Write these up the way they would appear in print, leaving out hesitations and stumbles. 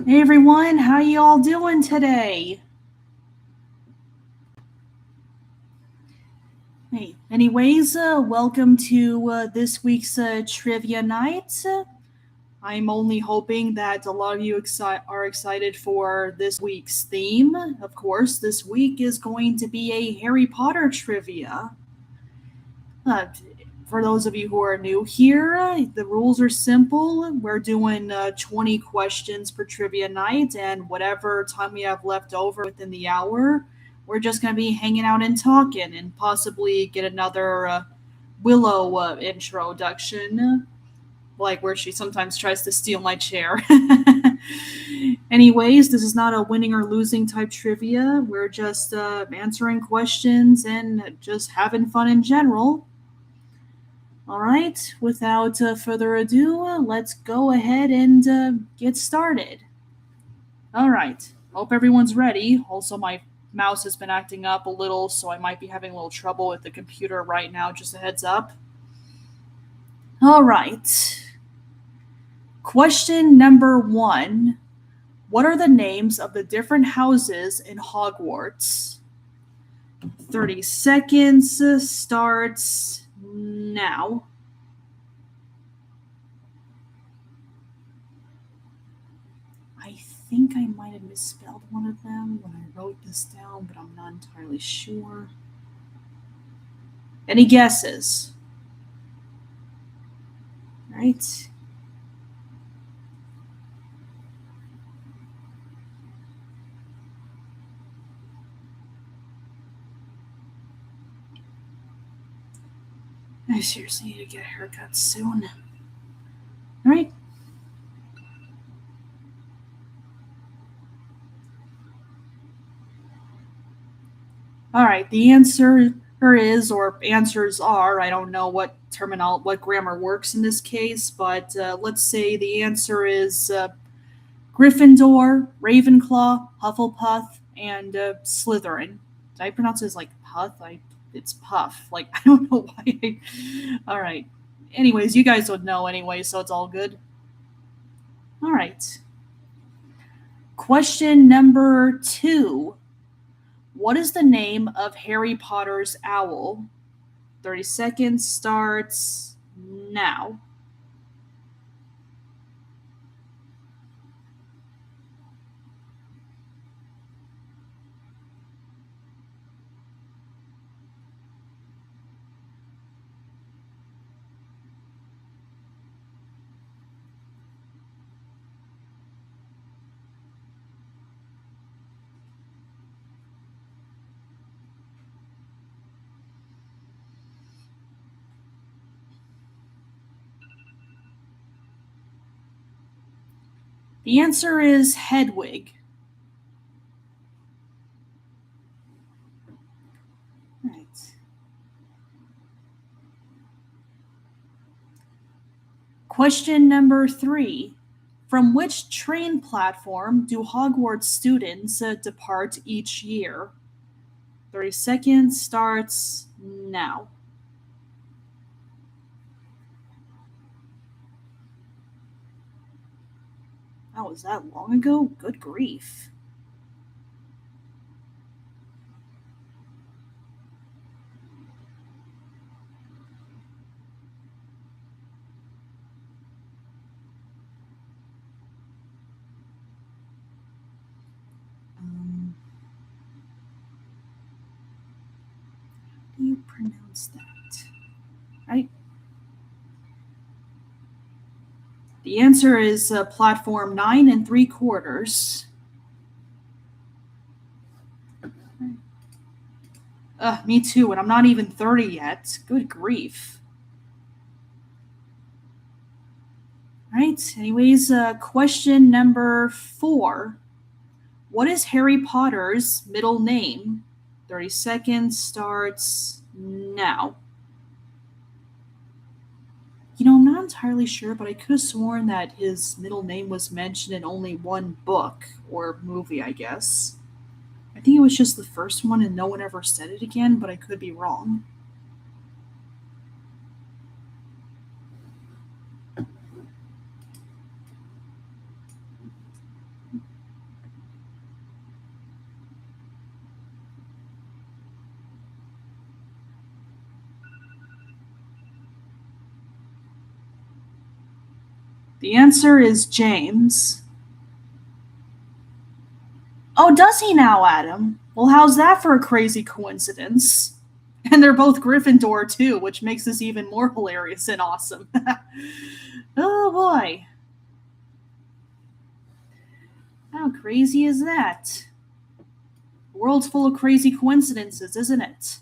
Hey everyone, how you all doing today? Hey, anyways, welcome to this week's trivia night. I'm only hoping that a lot of you are excited for this week's theme. Of course, this week is going to be a Harry Potter trivia. Uh, for those of you who are new here, the rules are simple. We're doing 20 questions per trivia night, and whatever time we have left over within the hour, we're just going to be hanging out and talking and possibly get another Willow introduction, like where she sometimes tries to steal my chair. Anyways, this is not a winning or losing type trivia. We're just answering questions and just having fun in general. All right, without further ado, let's go ahead and get started. All right, hope everyone's ready. Also, my mouse has been acting up a little, so I might be having a little trouble with the computer right now, just a heads up. All right, question number 1. What are the names of the different houses in Hogwarts? 30 seconds starts now. I think I might have misspelled one of them when I wrote this down, but I'm not entirely sure. Any guesses? Right? I seriously need to get a haircut soon. All right. All right. The answer is, or answers are, I don't know what what grammar works in this case, but let's say the answer is Gryffindor, Ravenclaw, Hufflepuff, and Slytherin. Did I pronounce it as like Puff? It's Puff. Like I don't know why. All right. Anyways, you guys would know anyway, so it's all good. All right. Question number 2. What is the name of Harry Potter's owl? 30 seconds starts now. The answer is Hedwig. Right. Question number 3. From which train platform do Hogwarts students depart each year? 30 seconds starts now. Oh, was that long ago? Good grief. How do you pronounce that? Right? The answer is platform 9 3/4. Me too, and I'm not even 30 yet. Good grief. Right. Anyways, question number 4. What is Harry Potter's middle name? 30 seconds starts now. I'm not entirely sure, but I could have sworn that his middle name was mentioned in only one book or movie, I guess. I think it was just the first one and no one ever said it again, but I could be wrong. The answer is James. Oh, does he now, Adam? Well, how's that for a crazy coincidence? And they're both Gryffindor, too, which makes this even more hilarious and awesome. Oh, boy. How crazy is that? The world's full of crazy coincidences, isn't it?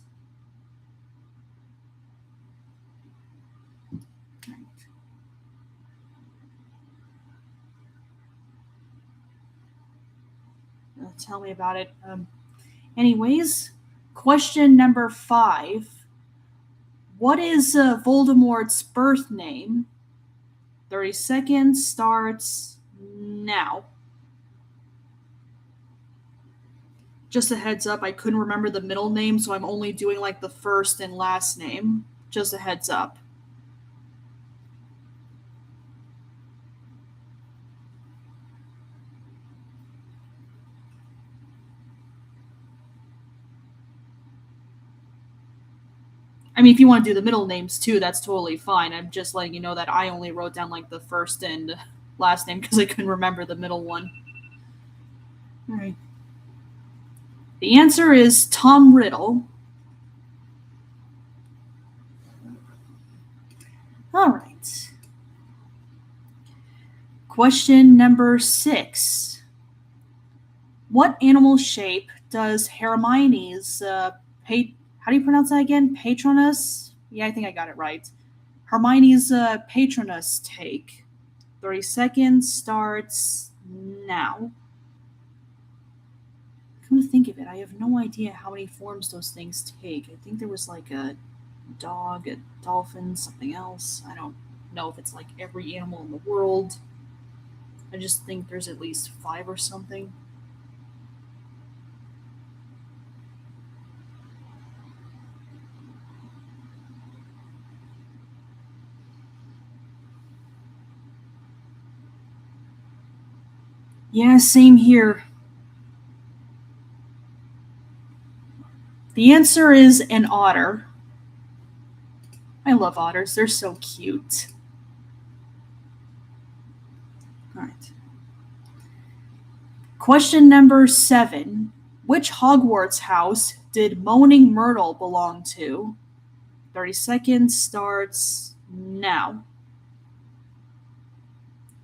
Tell me about it. Anyways, question number 5. What is Voldemort's birth name? 30 seconds starts now. Just a heads up, I couldn't remember the middle name, so I'm only doing like the first and last name. Just a heads up. I mean, if you want to do the middle names too, that's totally fine. I'm just letting you know that I only wrote down like the first and last name because I couldn't remember the middle one. All right. The answer is Tom Riddle. All right. Question number 6. What animal shape does Hermione's how do you pronounce that again? Patronus? Yeah, I think I got it right. Hermione's Patronus take. 30 seconds starts now. Come to think of it, I have no idea how many forms those things take. I think there was like a dog, a dolphin, something else. I don't know if it's like every animal in the world. I just think there's at least 5 or something. Yeah, same here. The answer is an otter. I love otters. They're so cute. All right. Question number 7. Which Hogwarts house did Moaning Myrtle belong to? 30 seconds starts now.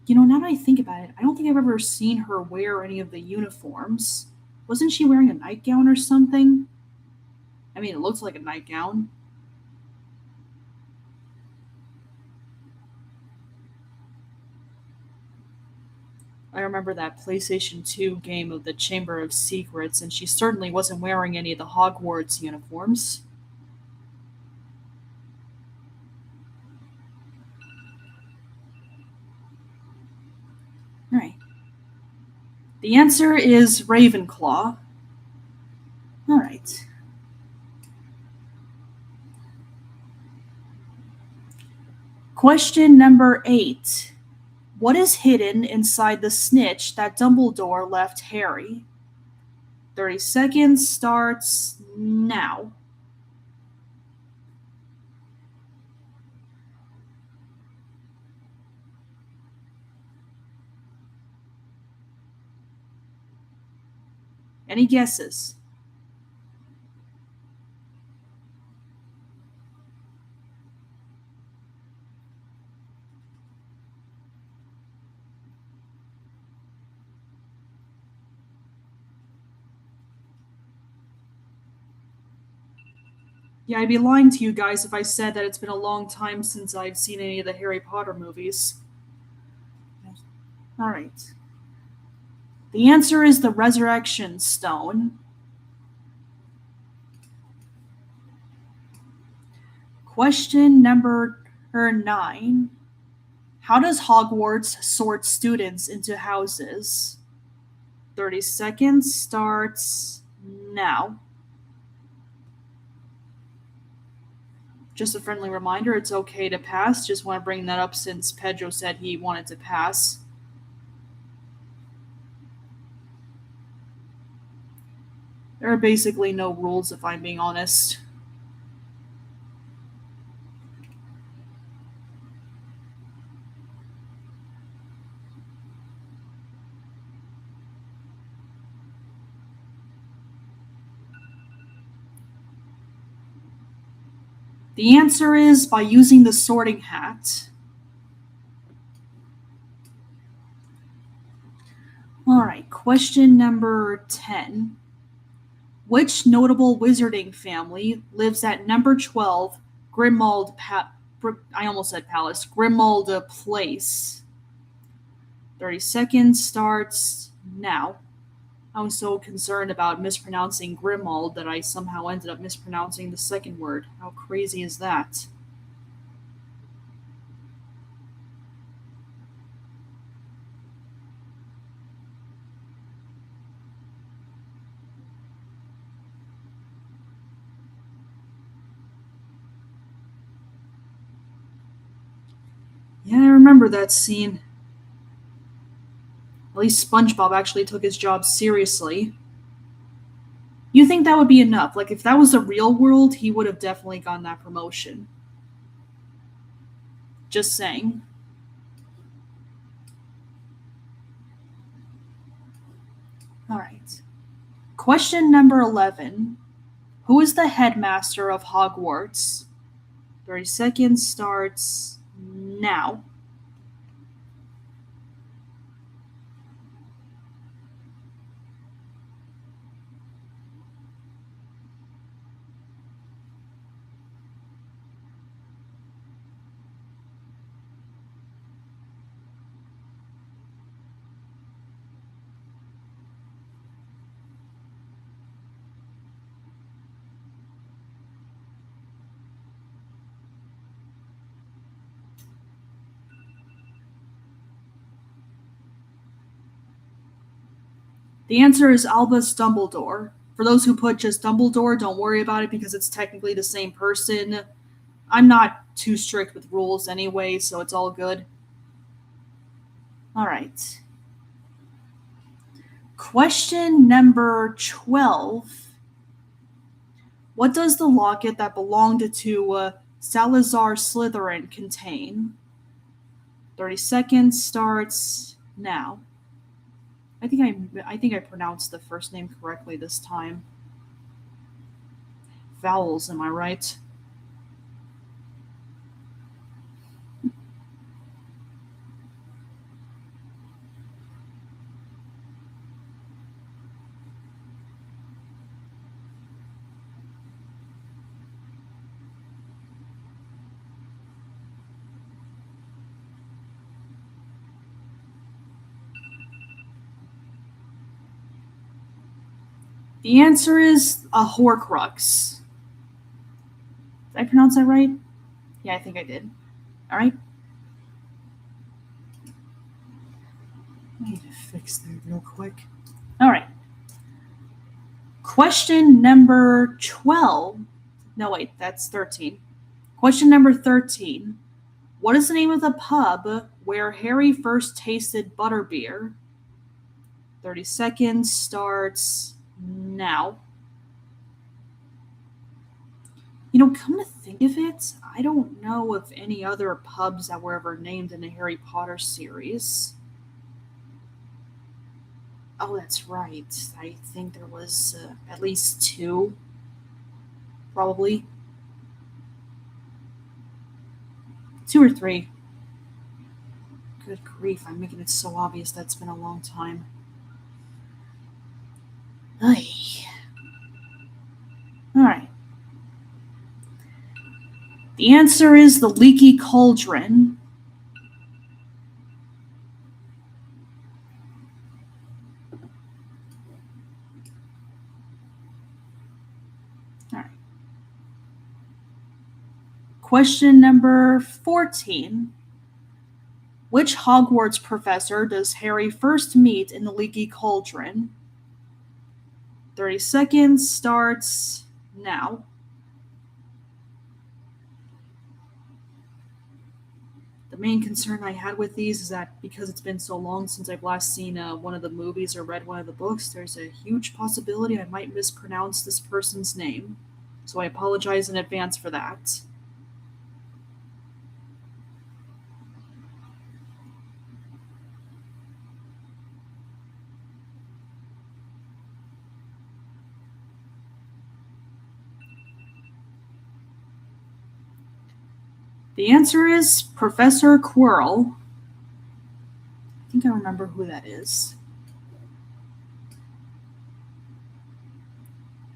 You know, now that I think about it, I don't think I've ever seen her wear any of the uniforms. Wasn't she wearing a nightgown or something? I mean, it looks like a nightgown. I remember that PlayStation 2 game of the Chamber of Secrets, and she certainly wasn't wearing any of the Hogwarts uniforms. All right. The answer is Ravenclaw. All right. Question number 8. What is hidden inside the snitch that Dumbledore left Harry? 30 seconds starts now. Any guesses? Yeah, I'd be lying to you guys if I said that it's been a long time since I've seen any of the Harry Potter movies. All right. The answer is the Resurrection Stone. Question number 9. How does Hogwarts sort students into houses? 30 seconds starts now. Just a friendly reminder, it's okay to pass. Just want to bring that up since Pedro said he wanted to pass. There are basically no rules, if I'm being honest. The answer is by using the sorting hat. All right, question number 10. Which notable wizarding family lives at number 12, Grimmauld Place? 30 seconds starts now. I was so concerned about mispronouncing Grimmauld that I somehow ended up mispronouncing the second word. How crazy is that? Yeah, I remember that scene. At least SpongeBob actually took his job seriously. You think that would be enough? Like, if that was the real world, he would have definitely gotten that promotion. Just saying. All right. Question number 11. Who is the headmaster of Hogwarts? 30 seconds starts now. The answer is Albus Dumbledore. For those who put just Dumbledore, don't worry about it because it's technically the same person. I'm not too strict with rules anyway, so it's all good. All right. Question number 12. What does the locket that belonged to Salazar Slytherin contain? 30 seconds starts now. I think I pronounced the first name correctly this time. Vowels, am I right? The answer is a Horcrux. Did I pronounce that right? Yeah, I think I did. All right. I need to fix that real quick. All right. Question number 12. No, wait, that's 13. Question number 13. What is the name of the pub where Harry first tasted butterbeer? 30 seconds starts now. Come to think of it, I don't know of any other pubs that were ever named in the Harry Potter series. Oh, that's right. I think there was at least two, probably. Two or three. Good grief, I'm making it so obvious that's been a long time. Ay. Alright. The answer is the Leaky Cauldron. Alright. Question number 14. Which Hogwarts professor does Harry first meet in the Leaky Cauldron? 30 seconds starts now. The main concern I had with these is that because it's been so long since I've last seen one of the movies or read one of the books, there's a huge possibility I might mispronounce this person's name. So I apologize in advance for that. The answer is Professor Quirrell. I think I remember who that is.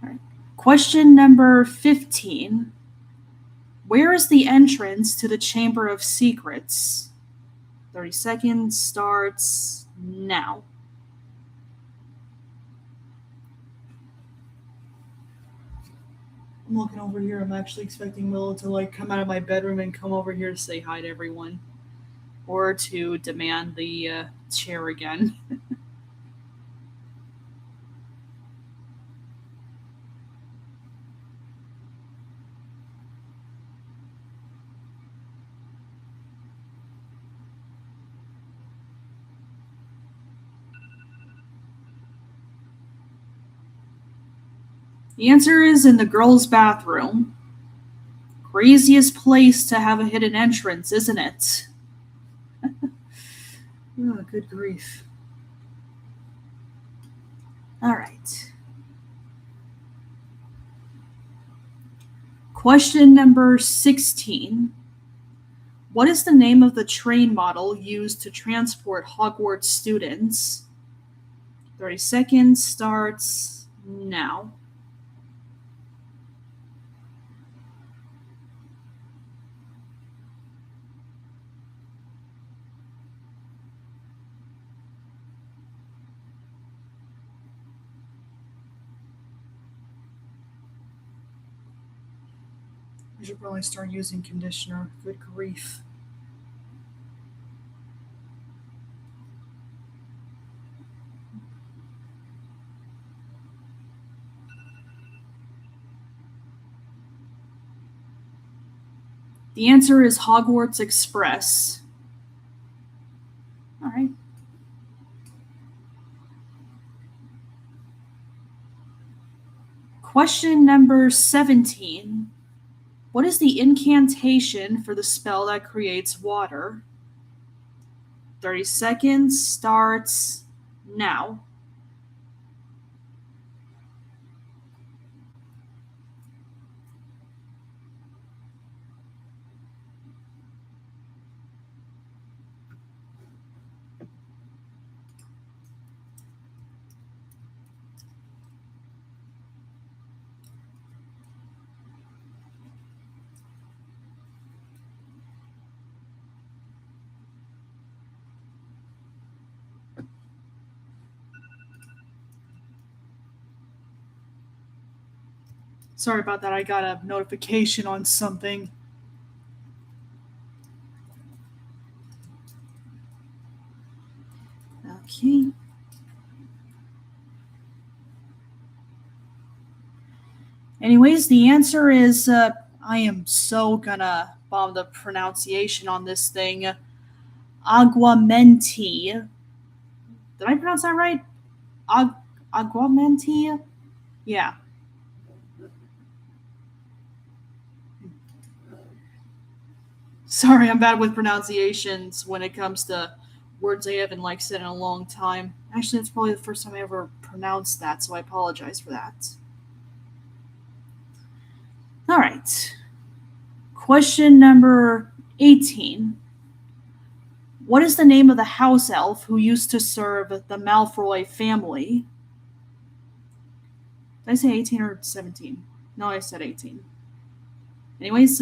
All right. Question number 15. Where is the entrance to the Chamber of Secrets? 30 seconds starts now. I'm looking over here. I'm actually expecting Willow to come out of my bedroom and come over here to say hi to everyone. Or to demand the chair again. The answer is in the girls' bathroom. Craziest place to have a hidden entrance, isn't it? Oh, good grief. All right. Question number 16. What is the name of the train model used to transport Hogwarts students? 30 seconds starts now. I should probably start using conditioner. Good grief. The answer is Hogwarts Express. All right. Question number 17. What is the incantation for the spell that creates water? 30 seconds starts now. Sorry about that. I got a notification on something. Okay. Anyways, the answer is I am so gonna bomb the pronunciation on this thing. Aguamenti. Did I pronounce that right? Aguamenti? Yeah. Sorry, I'm bad with pronunciations when it comes to words I haven't said in a long time. Actually, it's probably the first time I ever pronounced that, so I apologize for that. All right. Question number 18. What is the name of the house elf who used to serve the Malfoy family? Did I say 18 or 17? No, I said 18. Anyways,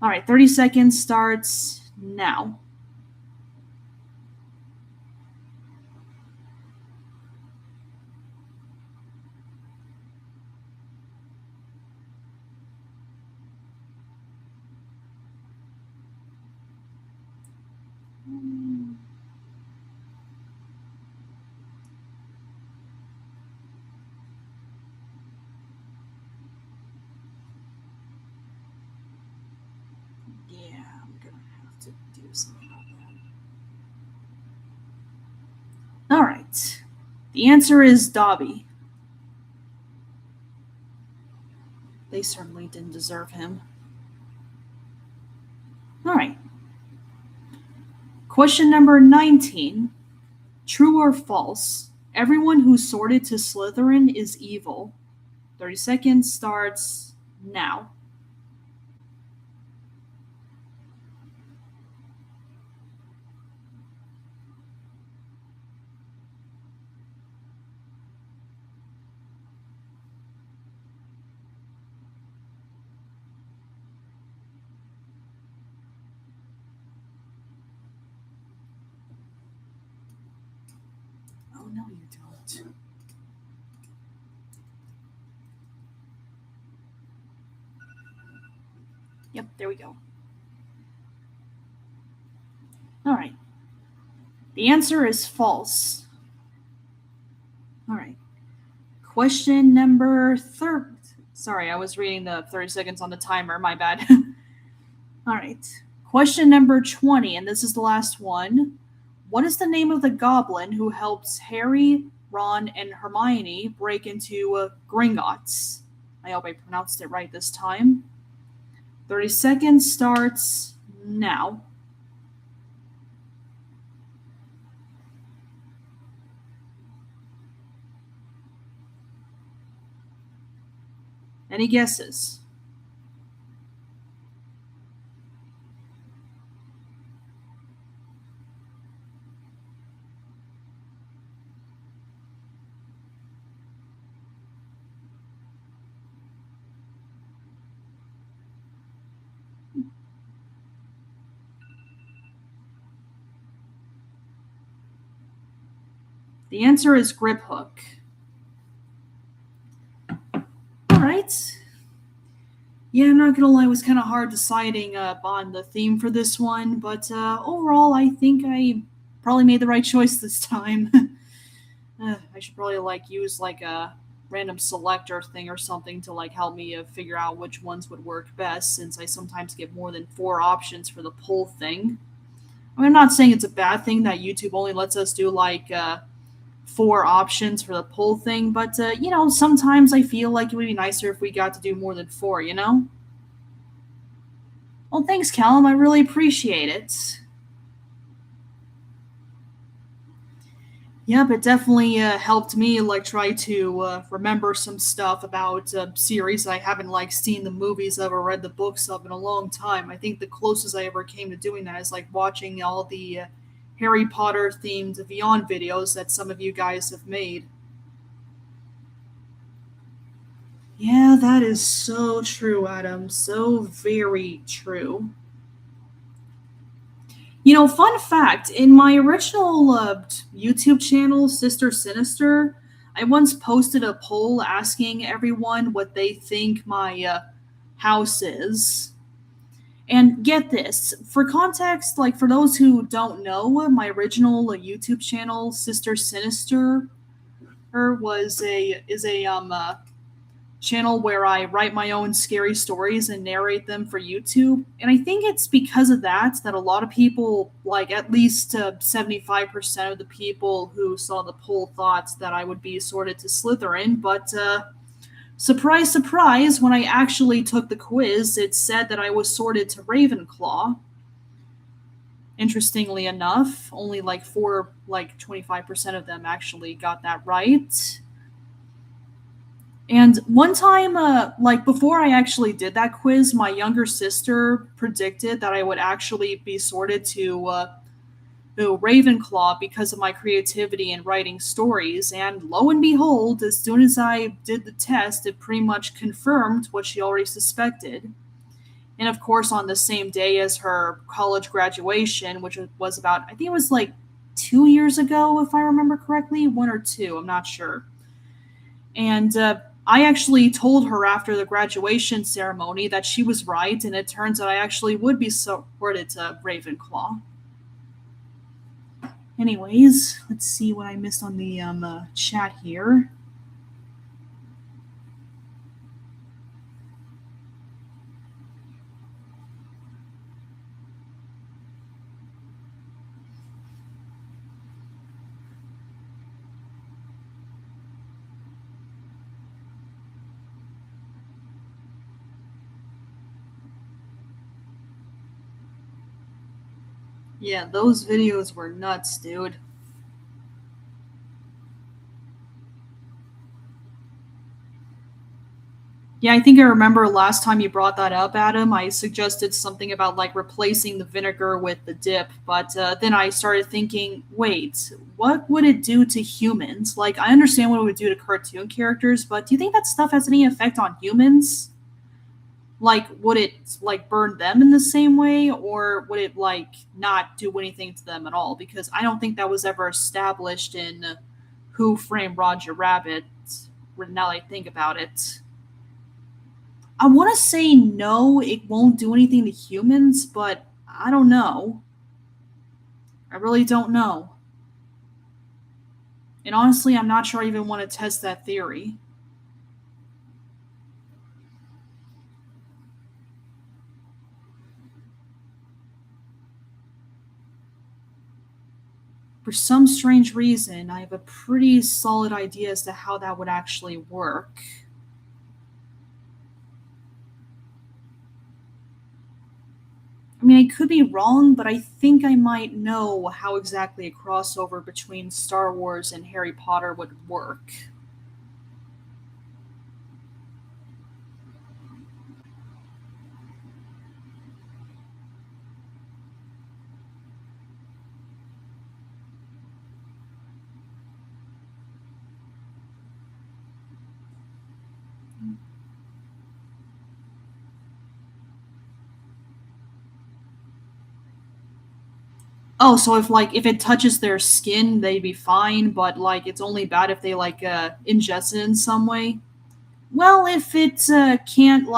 all right, 30 seconds starts now. Yeah, I'm gonna have to do something about that. All right. The answer is Dobby. They certainly didn't deserve him. All right. Question number 19. True or false? Everyone who sorted to Slytherin is evil. 30 seconds starts now. no, you don't. Yep, there we go. All right. The answer is false. All right. Question number third. Sorry, I was reading the 30 seconds on the timer. My bad. All right. Question number 20, and this is the last one. What is the name of the goblin who helps Harry, Ron, and Hermione break into Gringotts? I hope I pronounced it right this time. 30 seconds starts now. Any guesses? The answer is Griphook. All right. Yeah, I'm not gonna lie, it was kind of hard deciding on the theme for this one, but overall, I think I probably made the right choice this time. I should probably use a random selector thing or something to help me figure out which ones would work best, since I sometimes get more than 4 options for the poll thing. I mean, I'm not saying it's a bad thing that YouTube only lets us do 4 options for the poll thing, but sometimes I feel like it would be nicer if we got to do more than 4, you know? Well, thanks, Callum. I really appreciate it. Yep, it definitely helped me try to remember some stuff about series I haven't seen the movies of or read the books of in a long time. I think the closest I ever came to doing that is watching all the Harry Potter themed Beyond videos that some of you guys have made. Yeah, that is so true, Adam. So very true. Fun fact, in my original YouTube channel, Sister Sinister, I once posted a poll asking everyone what they think my house is. And get this, for context, for those who don't know, my original YouTube channel, Sister Sinister, is a channel where I write my own scary stories and narrate them for YouTube. And I think it's because of that a lot of people, at least 75% of the people who saw the poll, thought that I would be sorted to Slytherin. But surprise, surprise, when I actually took the quiz, it said that I was sorted to Ravenclaw. Interestingly enough, only 25% of them actually got that right. And one time, before I actually did that quiz, my younger sister predicted that I would actually be sorted to Ravenclaw because of my creativity in writing stories. And lo and behold, as soon as I did the test, it pretty much confirmed what she already suspected. And of course, on the same day as her college graduation, which was about, I think it was 2 years ago, if I remember correctly, 1 or 2, I'm not sure. And I actually told her after the graduation ceremony that she was right, and it turns out I actually would be sorted to Ravenclaw. Anyways, let's see what I missed on the chat here. Yeah, those videos were nuts, dude. Yeah, I think I remember last time you brought that up, Adam. I suggested something about replacing the vinegar with the dip, but then I started thinking, wait, what would it do to humans? I understand what it would do to cartoon characters, but do you think that stuff has any effect on humans? Would it burn them in the same way, or would it not do anything to them at all? Because I don't think that was ever established in Who Framed Roger Rabbit, now that I think about it. I want to say no, it won't do anything to humans, but I don't know. I really don't know. And honestly, I'm not sure I even want to test that theory. For some strange reason, I have a pretty solid idea as to how that would actually work. I mean, I could be wrong, but I think I might know how exactly a crossover between Star Wars and Harry Potter would work. Oh, so if it touches their skin, they'd be fine, but like it's only bad if they ingest it in some way. Well, if it can't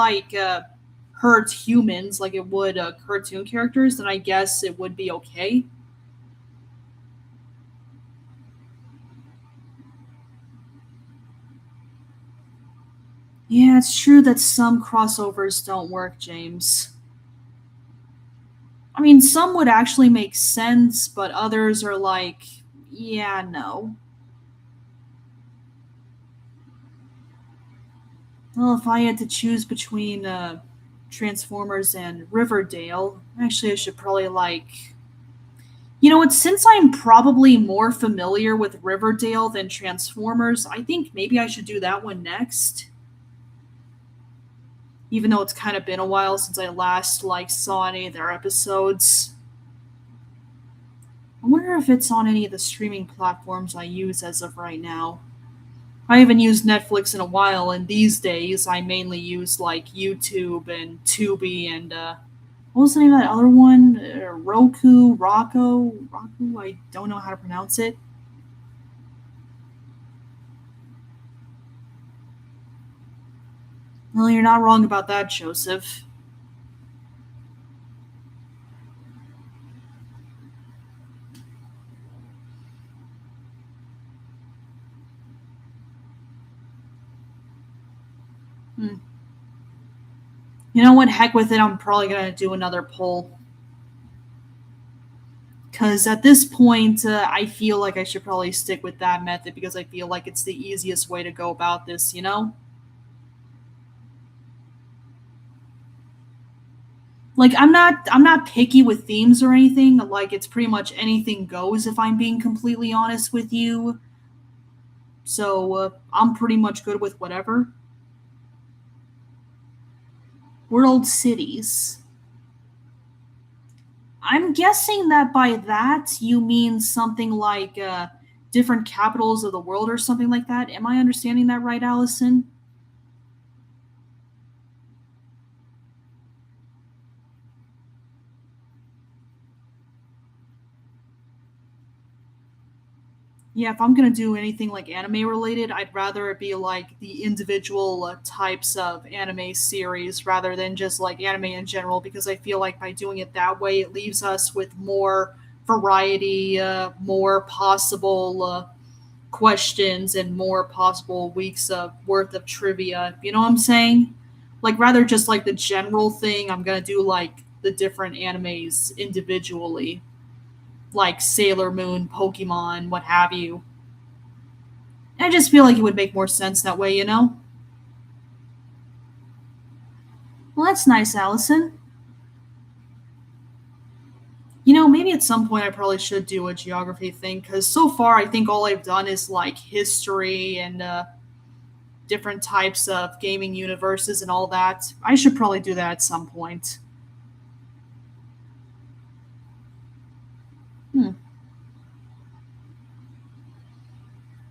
hurt humans like it would cartoon characters, then I guess it would be okay. Yeah, it's true that some crossovers don't work, James. I mean, some would actually make sense, but others are like, yeah, no. Well, if I had to choose between Transformers and Riverdale, actually, I should probably like. You know what? Since I'm probably more familiar with Riverdale than Transformers, I think maybe I should do that one next. Even though it's kind of been a while since I last saw any of their episodes. I wonder if it's on any of the streaming platforms I use as of right now. I haven't used Netflix in a while, and these days I mainly use YouTube and Tubi and what was the name of that other one? Roku. I don't know how to pronounce it. Well, you're not wrong about that, Joseph. Hmm. You know what? Heck with it. I'm probably gonna do another poll because at this point, I feel like I should probably stick with that method because I feel like it's the easiest way to go about this. You know. Like I'm not picky with themes or anything. Like it's pretty much anything goes if I'm being completely honest with you. So I'm pretty much good with whatever. World cities. I'm guessing that by that you mean something like different capitals of the world or something like that. Am I understanding that right, Allison? Yeah, if I'm gonna do anything like anime related, I'd rather it be like the individual types of anime series rather than just like anime in general, because I feel like by doing it that way, it leaves us with more variety, more possible questions, and more possible weeks of worth of trivia. You know what I'm saying? Like rather just like the general thing, I'm gonna do like the different animes individually, like Sailor Moon, Pokemon, what have you. I just feel like it would make more sense that way, you know? Well, that's nice, Allison. You know, maybe at some point I probably should do a geography thing, because so far I think all I've done is like history and different types of gaming universes and all that. I should probably do that at some point. Hmm.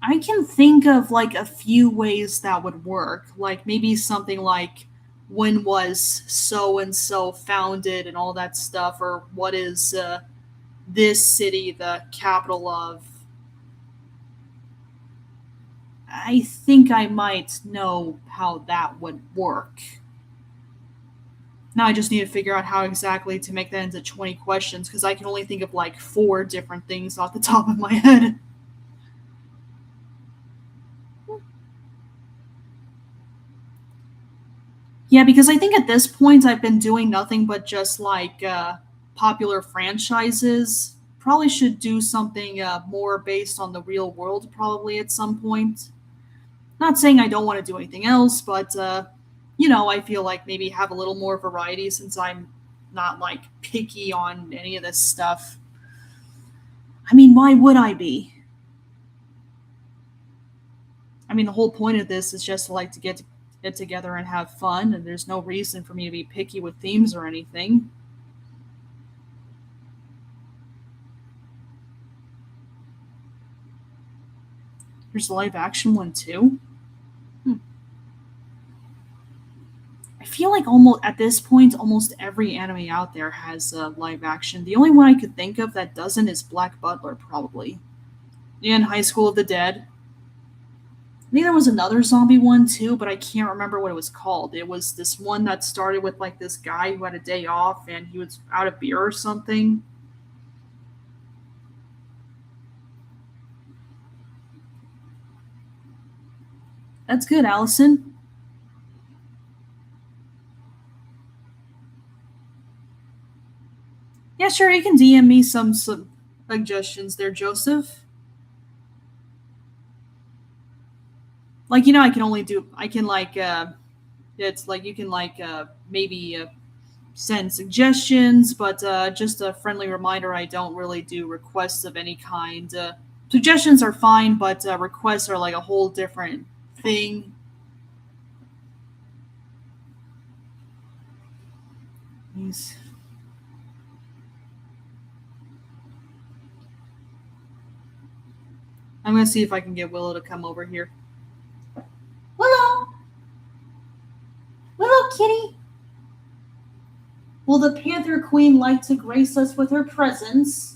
I can think of like a few ways that would work. Like maybe something like when was so and so founded and all that stuff, or what is this city the capital of. I think I might know how that would work. Now I just need to figure out how exactly to make that into 20 questions because I can only think of like 4 different things off the top of my head. Yeah, because I think at this point I've been doing nothing but just like popular franchises. Probably should do something more based on the real world, probably at some point. Not saying I don't want to do anything else, but I feel like maybe have a little more variety since I'm not like picky on any of this stuff. I mean, why would I be? I mean, the whole point of this is just to like to get together and have fun, and there's no reason for me to be picky with themes or anything. There's a live action one too. Hmm. I feel like almost at this point, almost every anime out there has live action. The only one I could think of that doesn't is Black Butler, probably. And High School of the Dead. I think there was another zombie one too, but I can't remember what it was called. It was this one that started with like this guy who had a day off and he was out of beer or something. That's good, Allison. Yeah, sure, you can DM me some suggestions there, Joseph. Like, I can like, it's like you can like maybe send suggestions, but just a friendly reminder I don't really do requests of any kind. Suggestions are fine, but requests are like a whole different thing. Yes. I'm gonna see if I can get Willow to come over here. Willow! Willow kitty! Will the Panther Queen like to grace us with her presence?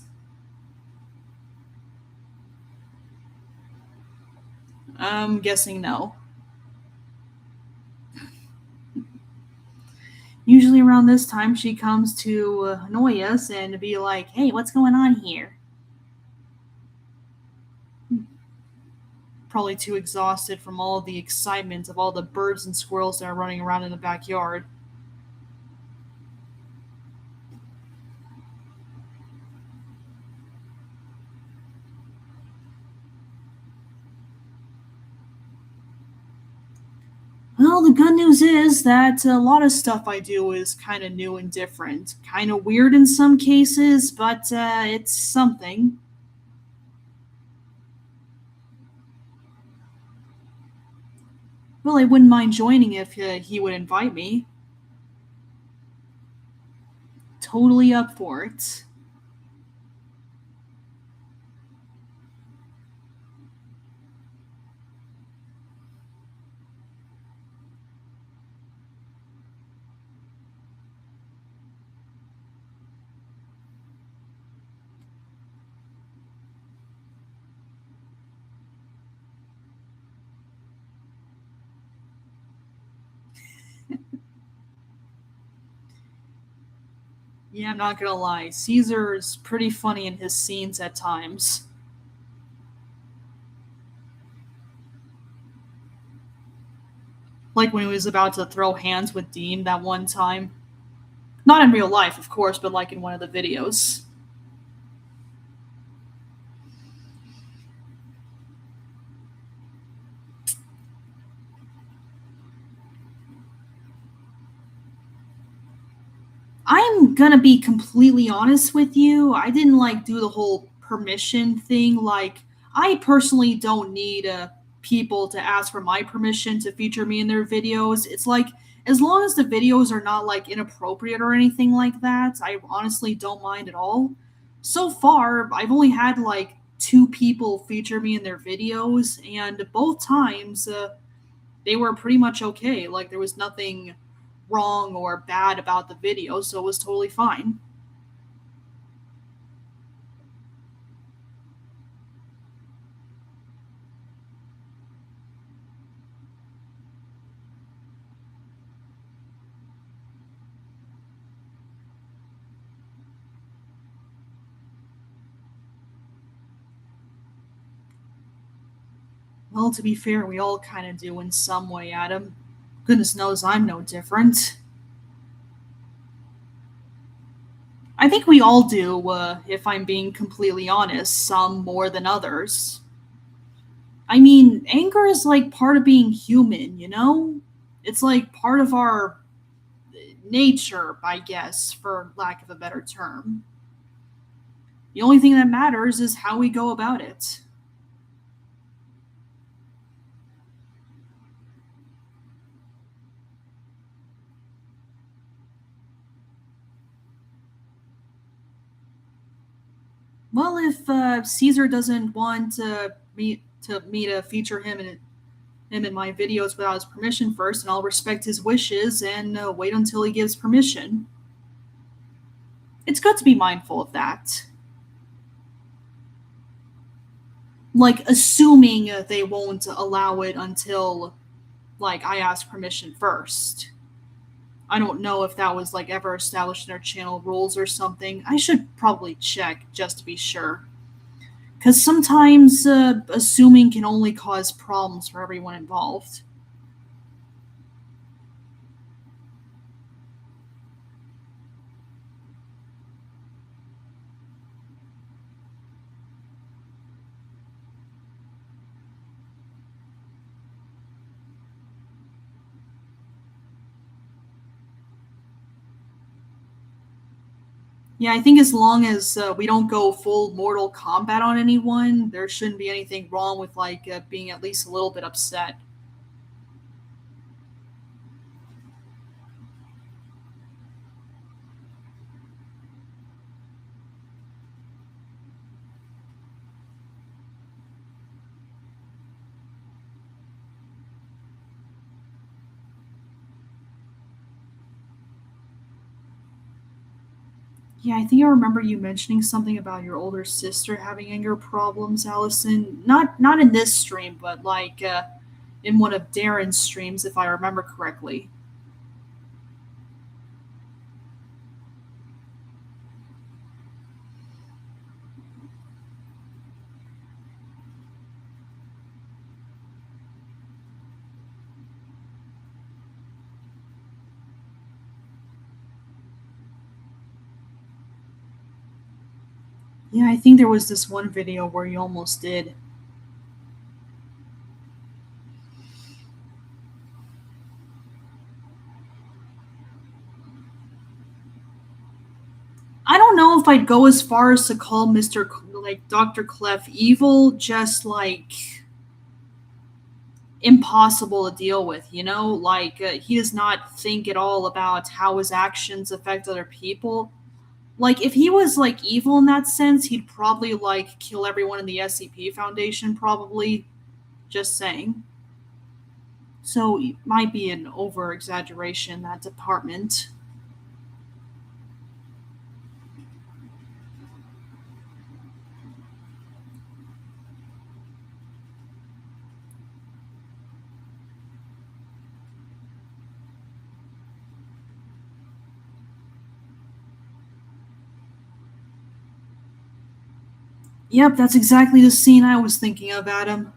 I'm guessing no. Usually around this time, she comes to annoy us and be like, hey, what's going on here? Probably too exhausted from all of the excitement of all the birds and squirrels that are running around in the backyard. Well, the good news is that a lot of stuff I do is kind of new and different. Kind of weird in some cases, but it's something. Well, I wouldn't mind joining if he would invite me. Totally up for it. Yeah, I'm not gonna lie. Caesar is pretty funny in his scenes at times. Like when he was about to throw hands with Dean that one time. Not in real life, of course, but like in one of the videos. I'm gonna be completely honest with you. I didn't like do the whole permission thing. Like, I personally don't need people to ask for my permission to feature me in their videos. It's like, as long as the videos are not like inappropriate or anything like that, I honestly don't mind at all. So far, I've only had like 2 people feature me in their videos, and both times they were pretty much okay. Like, there was nothing wrong or bad about the video, so it was totally fine. Well, to be fair, we all kind of do in some way, Adam. Goodness knows I'm no different. I think we all do, if I'm being completely honest, some more than others. I mean, anger is like part of being human, you know? It's like part of our nature, I guess, for lack of a better term. The only thing that matters is how we go about it. Well, if Caesar doesn't want me to feature him in my videos without his permission first, and I'll respect his wishes and wait until he gives permission. It's good to be mindful of that. Like assuming they won't allow it until like I ask permission first. I don't know if that was like ever established in our channel rules or something. I should probably check just to be sure. Because sometimes assuming can only cause problems for everyone involved. Yeah, I think as long as we don't go full Mortal Kombat on anyone, there shouldn't be anything wrong with like being at least a little bit upset. Yeah, I think I remember you mentioning something about your older sister having anger problems, Allison. Not in this stream, but like in one of Darren's streams, if I remember correctly. Yeah, I think there was this one video where you almost did. I don't know if I'd go as far as to call like Dr. Clef evil, just like impossible to deal with, you know? Like he does not think at all about how his actions affect other people. Like if he was like evil in that sense, he'd probably like kill everyone in the SCP Foundation probably, just saying. So it might be an over exaggeration in that department. Yep, that's exactly the scene I was thinking of, Adam.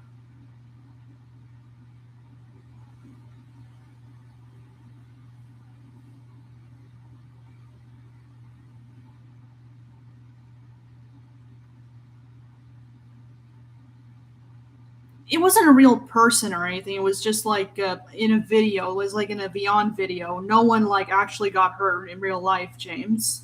It wasn't a real person or anything. It was just like in a video. It was like in a Beyond video. No one like actually got hurt in real life, James.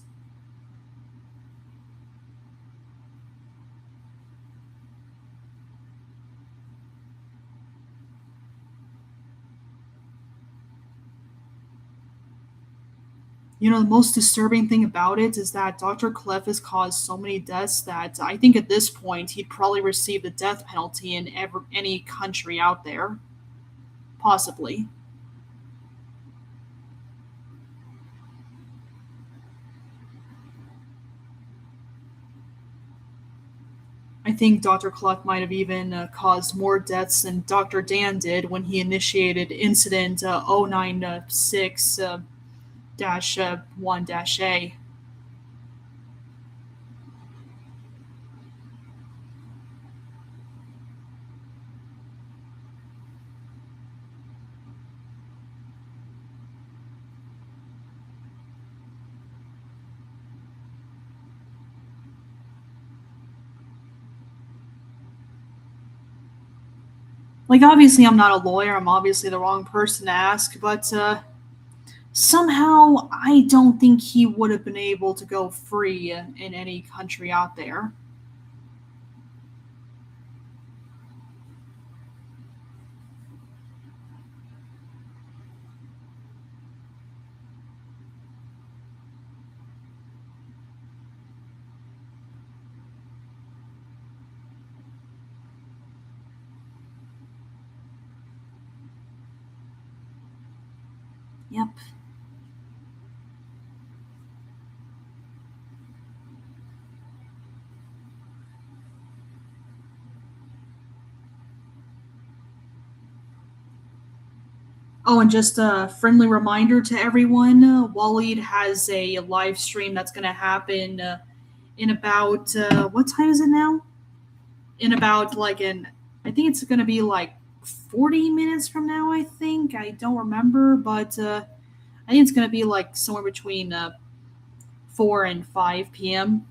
You know, the most disturbing thing about it is that Dr. Clef has caused so many deaths that I think at this point he'd probably receive the death penalty in any country out there. Possibly. I think Dr. Cluck might have even caused more deaths than Dr. Dan did when he initiated Incident 096 1 A. Like, obviously, I'm not a lawyer. I'm obviously the wrong person to ask, but somehow I don't think he would have been able to go free in any country out there. Yep. Oh, and just a friendly reminder to everyone, Waleed has a live stream that's going to happen in about, what time is it now? In about I think it's going to be like 40 minutes from now, I think. I don't remember, but I think it's going to be like somewhere between 4 and 5 p.m.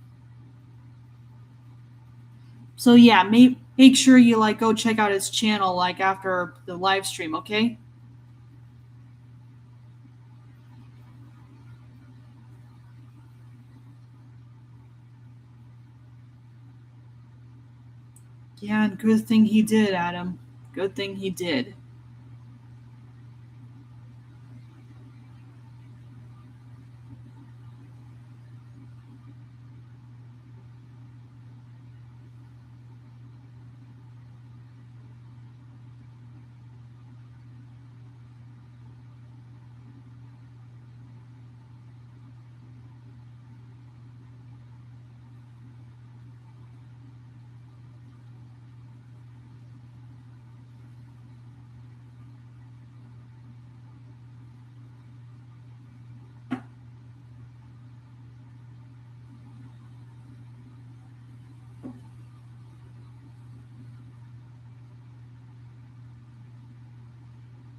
So yeah, make sure you like go check out his channel like after the live stream, okay? Yeah, and good thing he did, Adam. Good thing he did.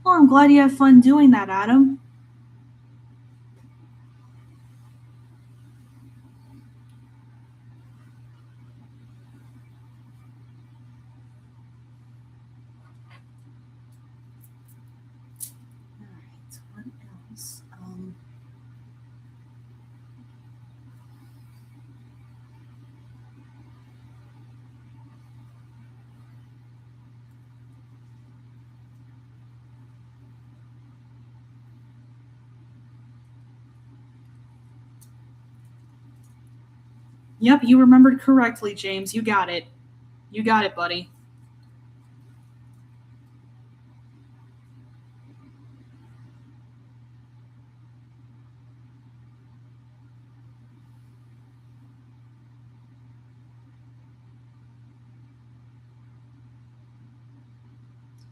Well, I'm glad you had fun doing that, Adam. All right, what else? Yep, you remembered correctly, James. You got it. You got it, buddy.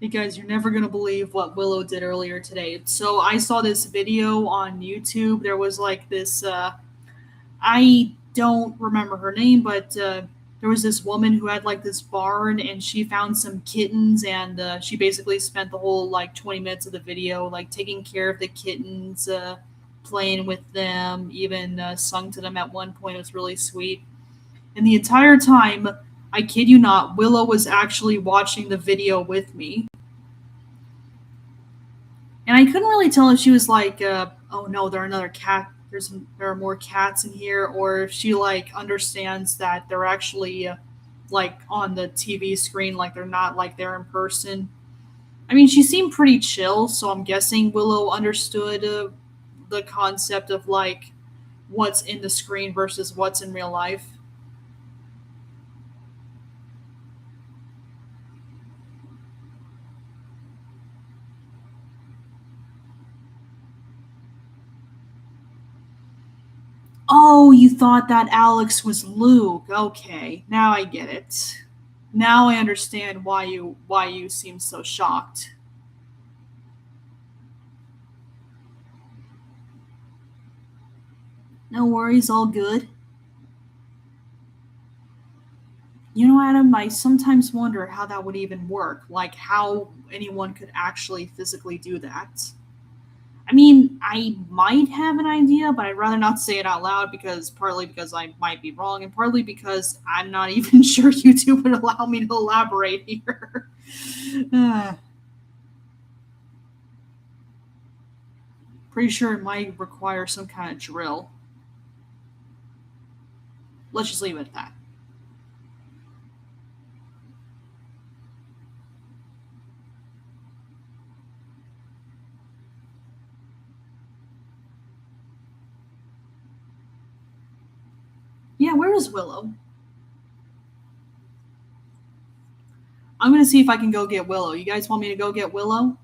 Hey guys, you're never gonna believe what Willow did earlier today. So I saw this video on YouTube. There was like this I don't remember her name, but there was this woman who had like this barn and she found some kittens and she basically spent the whole like 20 minutes of the video like taking care of the kittens, playing with them, even sung to them at one point. It was really sweet. And the entire time, I kid you not, Willow was actually watching the video with me. And I couldn't really tell if she was like, "Oh no, there are another cat. There are more cats in here," or if she like understands that they're actually like on the TV screen, like they're not like there in person. I mean, she seemed pretty chill, so I'm guessing Willow understood the concept of like what's in the screen versus what's in real life. Oh, you thought that Alex was Luke. Okay, now I get it. Now I understand why you seem so shocked. No worries, all good. You know, Adam, I sometimes wonder how that would even work. Like how anyone could actually physically do that. I mean, I might have an idea, but I'd rather not say it out loud because partly because I might be wrong, and partly because I'm not even sure YouTube would allow me to elaborate here. Pretty sure it might require some kind of drill. Let's just leave it at that. Yeah, where is Willow? I'm going to see if I can go get Willow. You guys want me to go get Willow?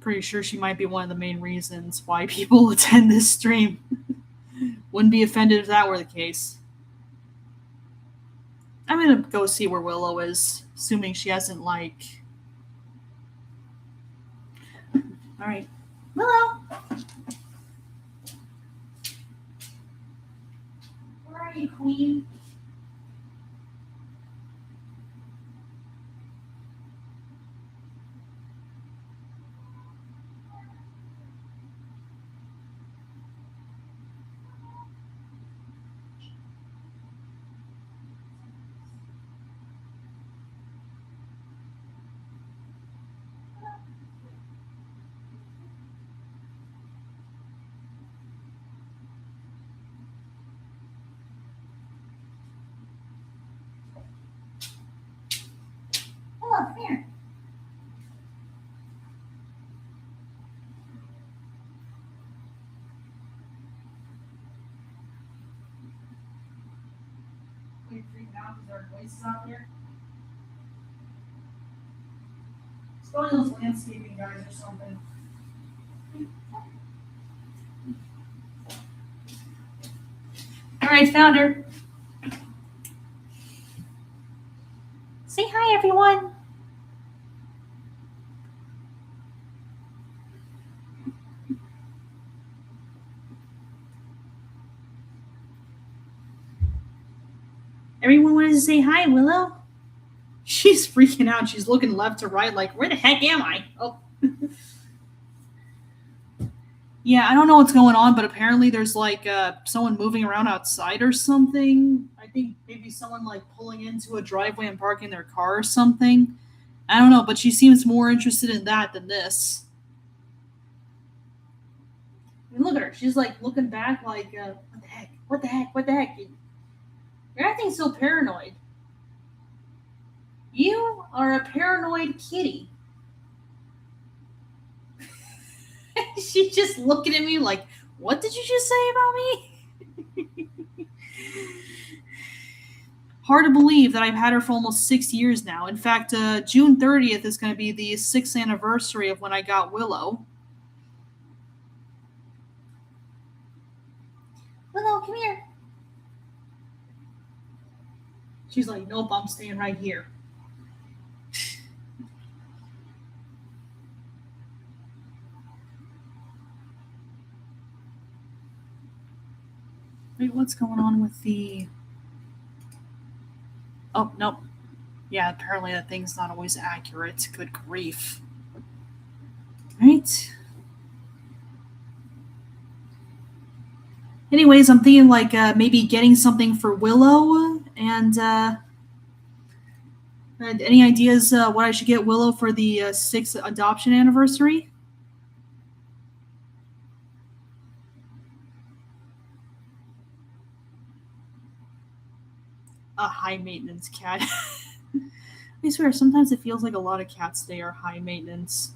Pretty sure she might be one of the main reasons why people attend this stream. Wouldn't be offended if that were the case. I'm going to go see where Willow is, assuming she hasn't, like... Alright. Willow! Where are you, queen? Willow, come here. Are you freaking out because there are voices out there? Let's go to those landscaping guys or something. Alright, found her. Say hi, everyone. Everyone wanted to say hi, Willow. She's freaking out. She's looking left to right like, where the heck am I? Oh. Yeah, I don't know what's going on, but apparently there's like someone moving around outside or something. I think maybe someone like pulling into a driveway and parking their car or something. I don't know, but she seems more interested in that than this. I mean, look at her. She's like looking back like, what the heck? What the heck? What the heck? You're acting so paranoid. You are a paranoid kitty. She's just looking at me like, what did you just say about me? Hard to believe that I've had her for almost 6 years now. In fact, June 30th is going to be the 6th anniversary of when I got Willow. Willow, come here. She's like, nope, I'm staying right here. Wait, what's going on with the... Oh, nope. Yeah, apparently that thing's not always accurate. Good grief. Right. Anyways, I'm thinking like maybe getting something for Willow and any ideas what I should get Willow for the 6th adoption anniversary? A high maintenance cat. I swear, sometimes it feels like a lot of cats today are high maintenance.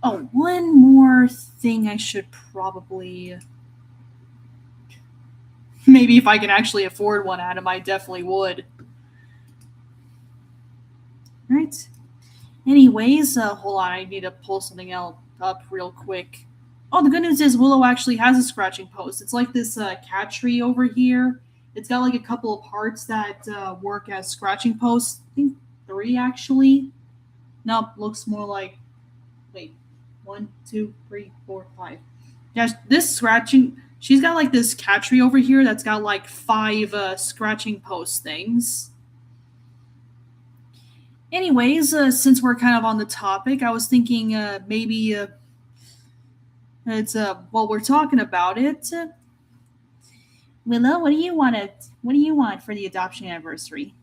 Oh, one more thing I should probably... Maybe if I can actually afford one, Adam, I definitely would. Right. Anyways, hold on, I need to pull something else up real quick. Oh, the good news is Willow actually has a scratching post. It's like this cat tree over here. It's got like a couple of parts that work as scratching posts. I think 3 actually. Nope, looks more like... Wait, 1, 2, 3, 4, 5. Yeah, this scratching... She's got like this cat tree over here that's got like 5 scratching post things. Anyways, since we're kind of on the topic, I was thinking maybe it's while we're talking about it, Willow, what do you want for the adoption anniversary?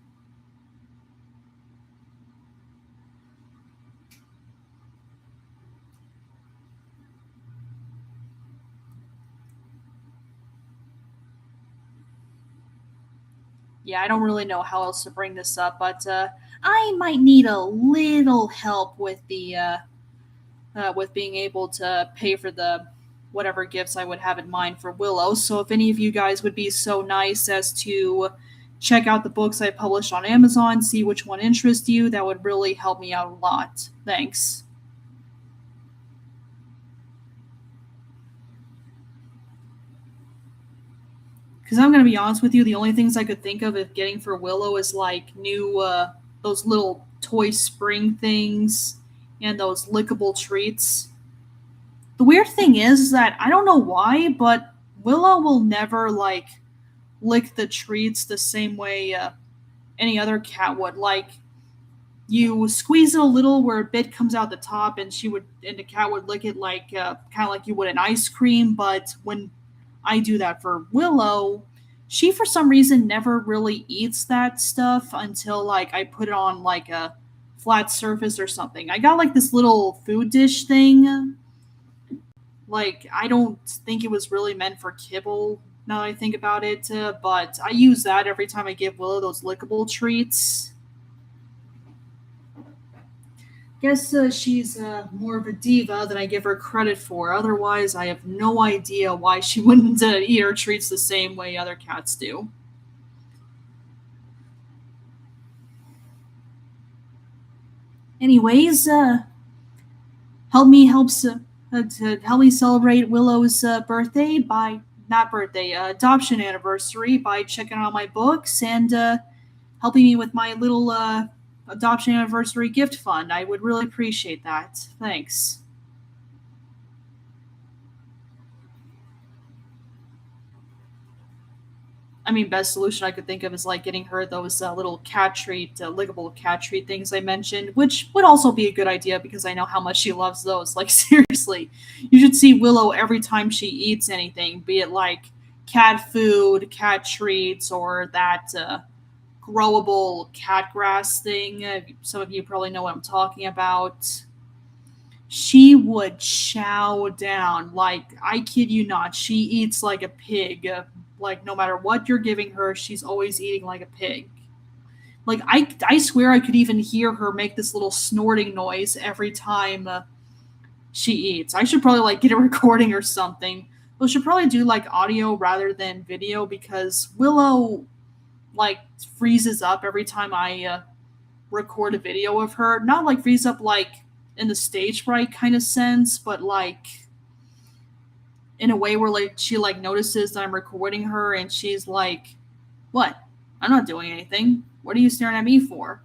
Yeah, I don't really know how else to bring this up, but I might need a little help with being able to pay for the whatever gifts I would have in mind for Willow. So if any of you guys would be so nice as to check out the books I published on Amazon, see which one interests you, that would really help me out a lot. Thanks. Because I'm gonna be honest with you, the only things I could think of getting for Willow is like new those little toy spring things and those lickable treats. The weird thing is that I don't know why, but Willow will never like lick the treats the same way any other cat would. Like you squeeze it a little where a bit comes out the top, and the cat would lick it like kind of like you would an ice cream. But when I do that for Willow, she for some reason never really eats that stuff until like I put it on like a flat surface or something. I got like this little food dish thing. Like I don't think it was really meant for kibble. Now that I think about it, but I use that every time I give Willow those lickable treats. Guess she's more of a diva than I give her credit for. Otherwise, I have no idea why she wouldn't eat her treats the same way other cats do. Anyways, help me celebrate Willow's birthday by not birthday adoption anniversary by checking out my books and helping me with my little adoption anniversary gift fund. I would really appreciate that. Thanks. I mean, best solution I could think of is like getting her those little cat treat, lickable cat treat things I mentioned, which would also be a good idea because I know how much she loves those. Like, seriously, you should see Willow every time she eats anything, be it like cat food, cat treats, or that growable cat grass thing. Some of you probably know what I'm talking about. She would chow down. Like, I kid you not, she eats like a pig. Like, no matter what you're giving her, she's always eating like a pig. Like, I swear I could even hear her make this little snorting noise every time she eats. I should probably, like, get a recording or something. We should probably do, like, audio rather than video because Willow, like, freezes up every time I record a video of her. Not, like, freeze up, like, in the stage fright kind of sense, but, like, in a way where like she like notices that I'm recording her and she's like, "What? I'm not doing anything. What are you staring at me for?"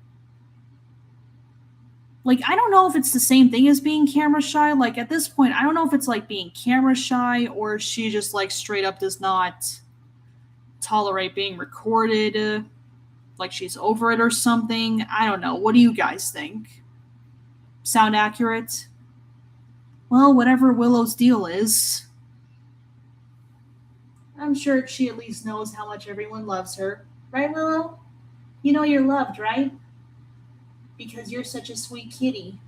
Like I don't know if it's the same thing as being camera shy. Like at this point, I don't know if it's like being camera shy or she just like straight up does not tolerate being recorded. Like she's over it or something. I don't know. What do you guys think? Sound accurate? Well, whatever Willow's deal is, I'm sure she at least knows how much everyone loves her. Right, Willow? You know you're loved, right? Because you're such a sweet kitty.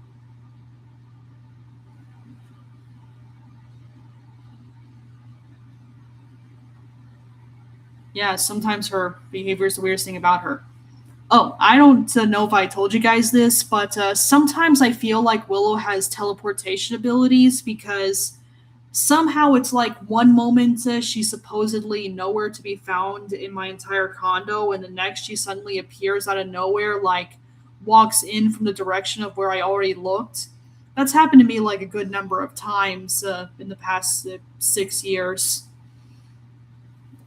Yeah, sometimes her behavior is the weirdest thing about her. Oh, I don't know if I told you guys this, but sometimes I feel like Willow has teleportation abilities because somehow it's like one moment she's supposedly nowhere to be found in my entire condo, and the next she suddenly appears out of nowhere, like walks in from the direction of where I already looked. That's happened to me like a good number of times in the past 6 years.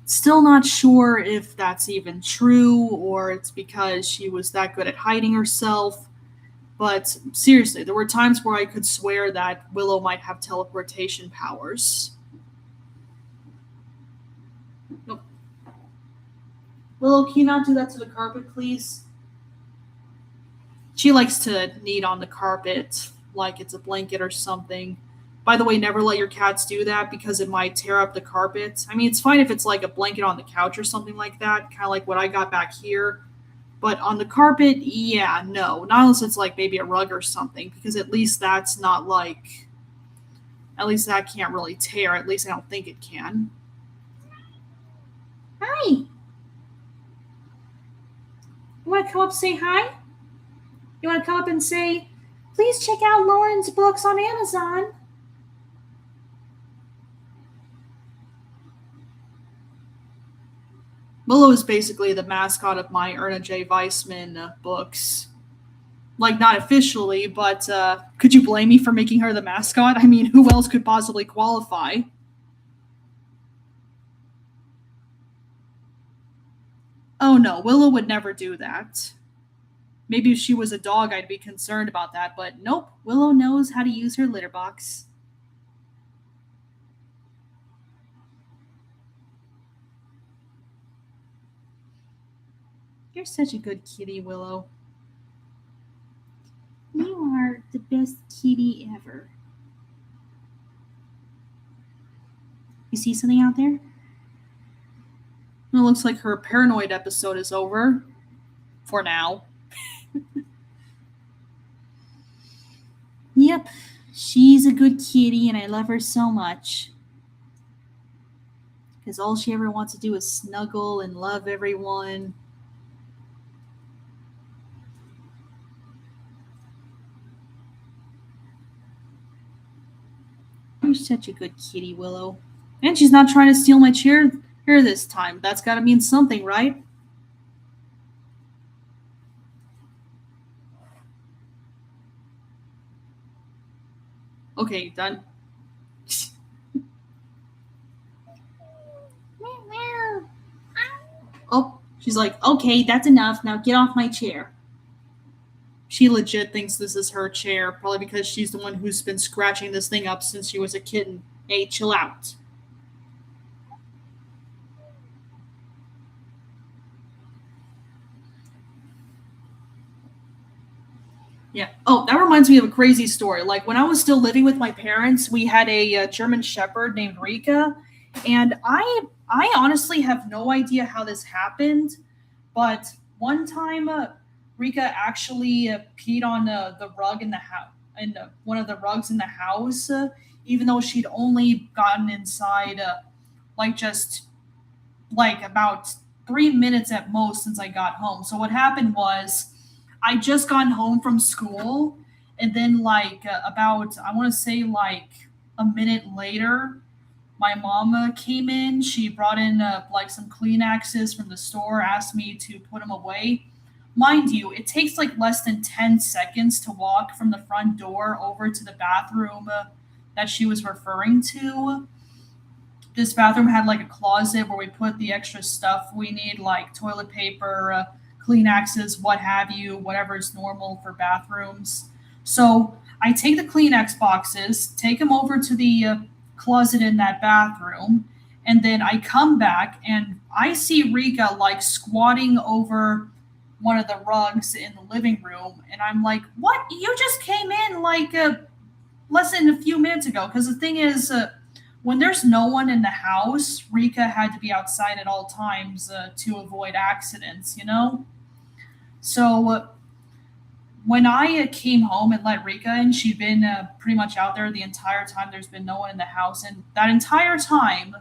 Still not sure if that's even true or it's because she was that good at hiding herself. But seriously, there were times where I could swear that Willow might have teleportation powers. Nope. Willow, can you not do that to the carpet, please? She likes to knead on the carpet like it's a blanket or something. By the way, never let your cats do that because it might tear up the carpet. I mean, it's fine if it's like a blanket on the couch or something like that, kind of like what I got back here. But on the carpet, yeah, no. Not unless it's like maybe a rug or something, because at least that's not like, at least that can't really tear. At least I don't think it can. Hi. You want to come up and say hi? You want to come up and say, please check out Lauren's books on Amazon? Willow is basically the mascot of my Erna J. Weissman books. Like, not officially, but could you blame me for making her the mascot? I mean, who else could possibly qualify? Oh no, Willow would never do that. Maybe if she was a dog, I'd be concerned about that, but nope, Willow knows how to use her litter box. You're such a good kitty, Willow. You are the best kitty ever. You see something out there? It looks like her paranoid episode is over. For now. Yep, she's a good kitty and I love her so much. Because all she ever wants to do is snuggle and love everyone. You're such a good kitty, Willow. And she's not trying to steal my chair here this time. That's gotta mean something, right? Okay, done. Oh, she's like, okay, that's enough. Now get off my chair. She legit thinks this is her chair, probably because she's the one who's been scratching this thing up since she was a kitten. Hey, chill out. Yeah. Oh, that reminds me of a crazy story. Like when I was still living with my parents, we had a German Shepherd named Rika, and I honestly have no idea how this happened, but one time Rika actually peed on the rug in the house, in one of the rugs in the house, even though she'd only gotten inside, like just like about 3 minutes at most since I got home. So what happened was I just gotten home from school, and then like about I want to say like a minute later, my mama came in. She brought in like some Kleenexes from the store, asked me to put them away. Mind you, it takes like less than 10 seconds to walk from the front door over to the bathroom that she was referring to. This bathroom had like a closet where we put the extra stuff we need, like toilet paper, Kleenexes, what have you, whatever is normal for bathrooms. So I take the Kleenex boxes, take them over to the closet in that bathroom, and then I come back and I see Rika like squatting over one of the rugs in the living room, and I'm like, "What? You just came in like less than a few minutes ago?" Because the thing is, when there's no one in the house, Rika had to be outside at all times to avoid accidents, you know? So when I came home and let Rika in, she'd been pretty much out there the entire time. There's been no one in the house. And that entire time,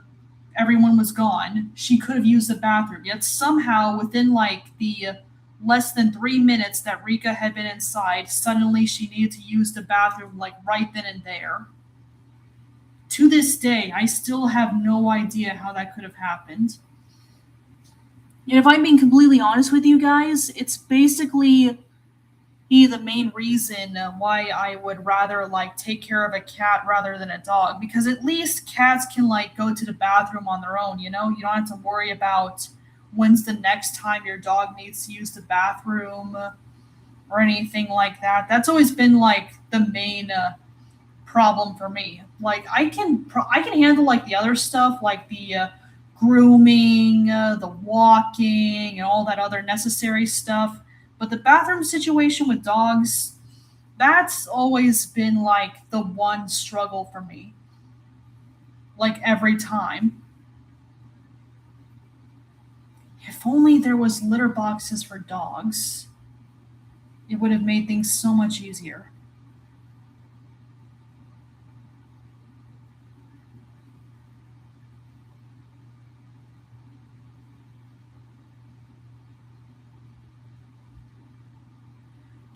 everyone was gone. She could have used the bathroom. Yet somehow, within like the less than 3 minutes that Rika had been inside, suddenly she needed to use the bathroom like right then and there. To this day, I still have no idea how that could have happened. And if I'm being completely honest with you guys, it's basically the main reason why I would rather like take care of a cat rather than a dog, because at least cats can like go to the bathroom on their own, you know? You don't have to worry about when's the next time your dog needs to use the bathroom or anything like that. That's always been like the main problem for me. Like I can handle like the other stuff, like the grooming, the walking, and all that other necessary stuff. But the bathroom situation with dogs, that's always been like the one struggle for me. Like every time. If only there was litter boxes for dogs, it would have made things so much easier.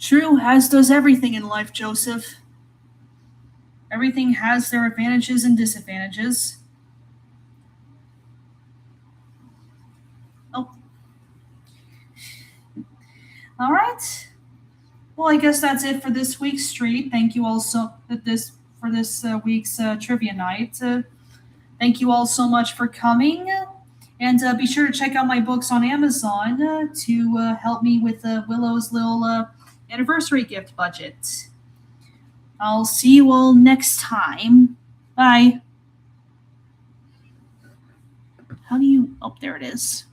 True, as does everything in life, Joseph. Everything has their advantages and disadvantages. Oh, all right. Well, I guess that's it for this week's street. Thank you all so this for this week's trivia night. Thank you all so much for coming, and be sure to check out my books on Amazon to help me with Willow's little anniversary gift budget. I'll see you all next time. Bye. How do you? Oh, there it is.